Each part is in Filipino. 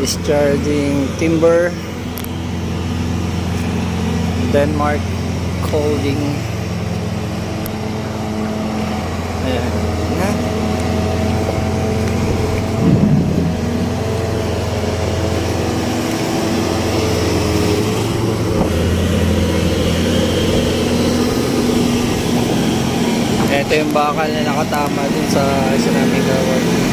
Discharging timber, Denmark Holding. Ayan na. Ito yung bakal na nakatama dun sa isa naming gawin.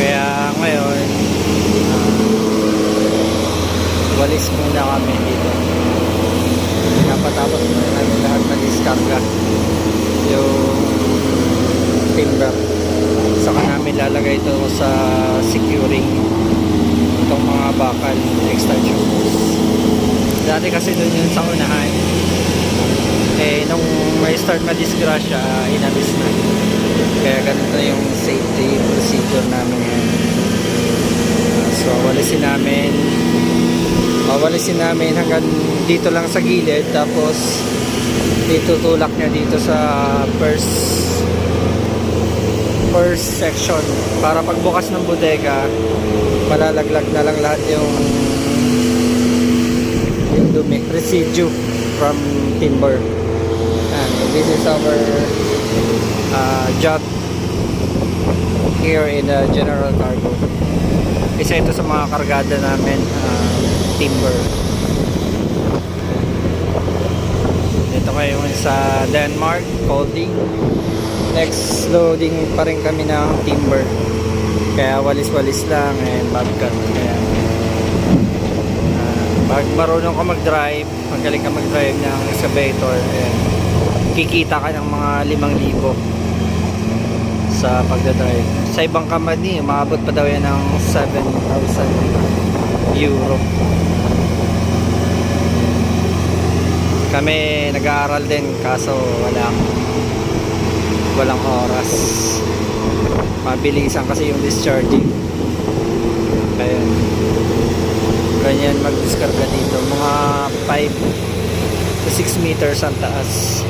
Kaya ngayon walis muna kami dito. Napatapos muna namin lahat na diskarga yung timber. Saka namin lalagay ito sa securing itong mga bakal extension post. Dati kasi doon yun sa unahan, nung may start madisgrasya, inalis na. Kaya ganito yung safety procedure namin ngayon. So walisin namin hanggang dito lang sa gilid, tapos dito tulak niya dito sa first section para pagbukas ng bodega malalaglag na lang lahat yung dumi, residue from timber. And this is our job here in the general cargo. Isa ito sa mga kargada namin, timber. Ito kayo sa Denmark Holding. Next loading pa rin kami ng timber, kaya walis-walis lang and bobcat. Kaya pag marunong ka mag-drive, magaling ka mag-drive ng excavator, kikita ka ng mga 5,000 sa pagdadrive. Sa ibang company, maabot pa daw yan ng 7,000 euro. Kami nag-aaral din, kaso walang oras. Mabilisan kasi yung discharging. Kaya ganyan mag-discarga dito. Mga 5 to 6 meters ang taas.